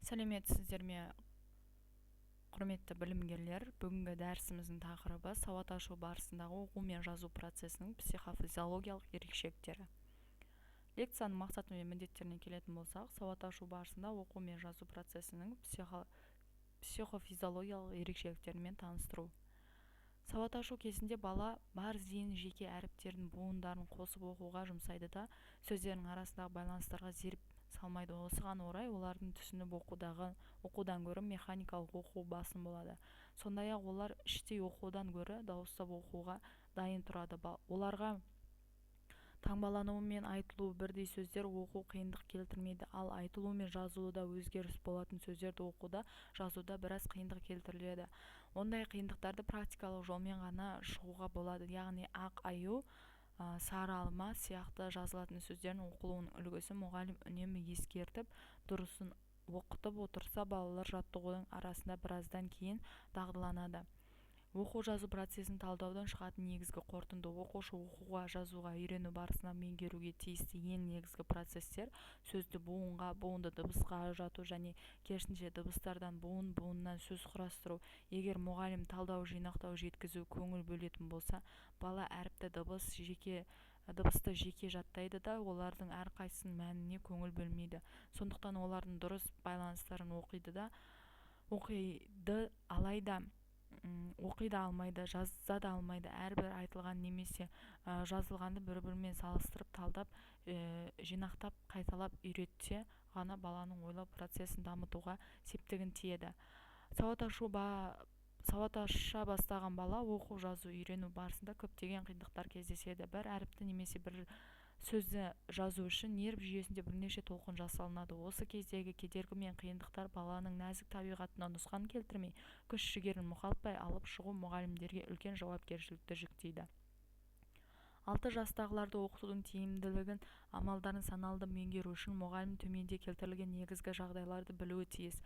Сәлеметсіздер ме, құрметті білімгерлер? Бүгінгі дәрісіміздің тақырыбы сауат ашу барысындағы оқу мен жазу процесінің психофизиологиялық ерекшеліктері. Лекцияның мақсаты мен міндеттеріне келетін болсақ, сауат ашу барысында оқу мен жазу процесінің психофизиологиялық ерекшеліктерімен таныстыру. Сауат ашу кезінде бала бар зейінін жеке әріптердің буындарын қосып оқуға жұмсайды да, сөздердің арасындағы байланыстарға зеріп салмайды. Осыған орай олардың түсініп оқудан гөрі механикалық оқу басым болады. Сондай-ақ олар іштей оқудан гөрі дауыстап оқуға дайын тұрады. Оларға таңбалануы мен айтылуы бірдей сөздер оқу қиындық келтірмейді, ал айтылу мен жазуында өзгеріс болатын сөздерді оқуда, жазуда біраз қиындық келтіріледі. Ондай қиындықтарды практикалық жолмен ғана шығуға болады, яғни ақ аю, сары алма сияқты жазылатын сөздердің оқылуының үлгісі мұғалім үнемі ескертіп, дұрысын оқытып отырса, балалар жаттығудың арасында біраздан кейін дағдыланады. Оқу-жазу процесін талдаудың шығатын негізгі қорытынды: оқушы оқуға, жазуға үйрену барысында меңгеруге тиісті ең негізгі процестер сөзді буынға, буынды дыбысқа ажырату және керісінше дыбыстардан буыннан сөз құрастыру. Егер мұғалім талдау, жинақтау, жеткізу көңіл бөлетін болса, бала әріпті дыбысты жеке жаттайды да, олардың әрқайсысының мәніне көңіл бөлмейді. Сондықтан олардың дұрыс байланыстарын оқи да алмайды, жаза да алмайды. Әрбір айтылған немесе жазылғанды бір-бірімен салыстырып, талдап, жинақтап, қайталап үйретсе ғана баланың ойлау процесін дамытуға септігін тиеді. Сауат аша бастаған бала оқу, жазу, үйрену барысында көптеген қиындықтар кездеседі. Бір әріпті немесе бір сөзді жазу үшін нерв жүйесінде бірнеше толқын жасалынады. Осы кездегі кедергі мен қиындықтар баланың нәзік табиғатына нұқсан келтірмей, күш-жігерін мұқалтпай алып шығу мұғалімдерге үлкен жауапкершілікті жүктейді. 6 жастағыларды оқытудың тиімділігін амалдарын саналды меңгеру үшін мұғалім төменде келтірілген негізгі жағдайларды білуі тиіс.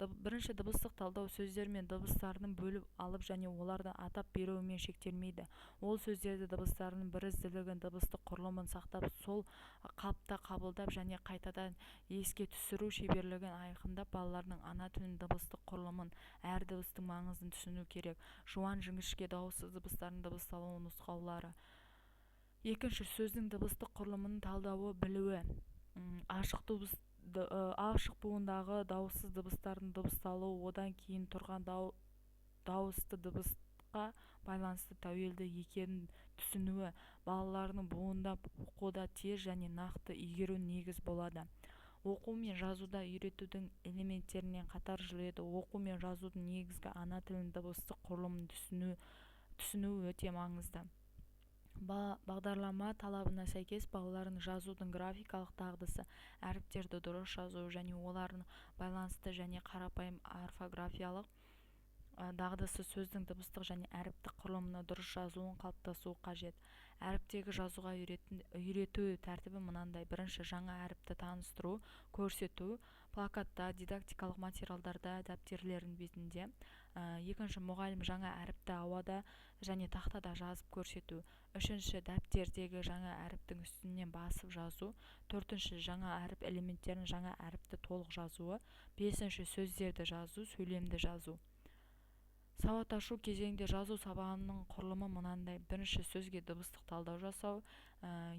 Бірінші, дыбыстық талдау сөздер мен дыбыстарының бөліп алып және оларды атап беруімен шектелмейді. Ол сөздерді дыбыстарының бірізділігін, дыбыстық құрылымын сақтап, сол қалыпта қабылдап және қайтадан еске түсіру шеберлігін айқындап, балалардың ана тілінің дыбыстық құрылымын, әр дыбыстың маңызын түсіну керек. Жуан, жіңішке, дауыссыз дыбыстардың дыбысталу нұсқаулары. Екінші, сөздің дыбыстық құрылымының талдауы білуі. Ашық буындағы дауыссыз дыбыстардың дыбысталуы, одан кейін тұрған дауысты дыбысқа байланысты тәуелді екенін түсінуі, балалардың буында оқуда тез және нақты игеру негіз болады. Оқу мен жазуда үйретудің элементтерінен қатар жүреді. Оқу мен жазудың негізгі ана тілінің дыбыстық құрылымын түсіну өте маңызды. Бағдарлама талабына сәйкес балалардың жазудың графикалық дағдысы, әріптерді дұрыс жазу және олардың байланысты және қарапайым орфографиялық дағдысы сөздің дыбыстық және әріптік құрылымына дұрыс жазуын қалыптасуы қажет. Әріптегі жазуға үйрету тәртібі мынандай: бірінші, жаңа әріпті таныстыру, көрсету, плакатта, дидактикалық материалдарда, дәптерлердің бетінде. Екінші, мұғалім жаңа әріпті ауада және тақтада жазып көрсету. Үшінші, дәптердегі жаңа әріптің үстінен басып жазу. Төртінші, жаңа әріп элементтерін жаңа әріпті толық жазуы. Бесінші, сөздерді жазу, сөйлемді жазу. Сауат ашу кезеңде жазу сабағының құрылымы мынандай: бірінші, сөзге дыбыстық талдау жасау.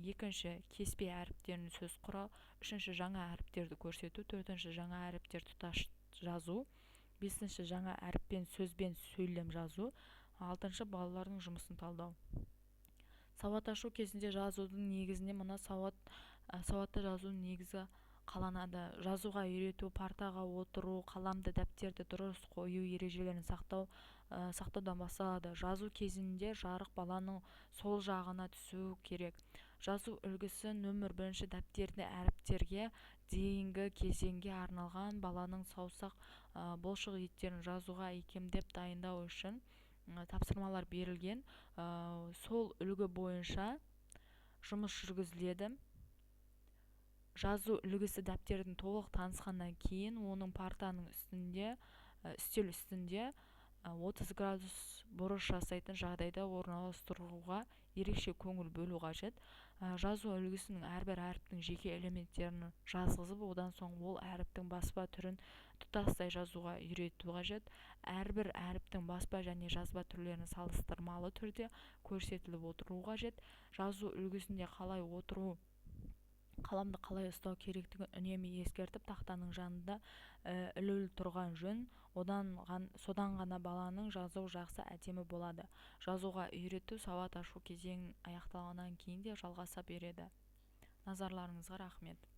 Екінші, кеспе әріптерін сөз құрау. Үшінші, жаңа әріптерді көрсету. Төртінші, жаңа әріптер тұтас жазу. Бесінші, жаңа әріппен сөзбен сөйлем жазу. Алтыншы, балалардың жұмысын талдау. Сауат ашу кезінде жазудың негізіне мына сауатты жазудың негізі қаланады. Жазуға үйрету, партаға отыру, қаламды, дәптерді дұрыс қою ережелерін сақтаудан басталады. Жазу кезінде жарық баланың сол жағына түсуі керек. Жазу үлгісі нөмір 1 дәптерді әріптерге дейінгі кезеңге арналған. Баланың саусақ бұлшық еттерін жазуға икемдеп дайындау үшін тапсырмалар берілген. Сол үлгі бойынша жұмыс жүргізіледі. Жазу үлгісі дәптердің толық танысқаннан кейін оның партаның үстел үстінде 30 градус бұрыш жасайтын жағдайда орналастыруға ерекше көңіл бөлу қажет. жазу үлгісінің әрбір әріптің жеке элементтерін жазғызып, одан соң ол әріптің баспа түрін тұтастай жазуға үйрету қажет. Әрбір әріптің баспа және жазба түрлерін салыстырмалы түрде көрсетіліп отыру қажет. Жазу үлгісінде қалай отыру, қаламды қалай ұстау керектігін үнемі ескертіп, тақтаның жанында ілулі тұрған жөн. Содан ғана баланың жазуы жақсы, әдемі болады. Жазуға үйрету сауат ашу кезеңін аяқталғаннан кейін де жалғаса береді. Назарларыңызға рахмет.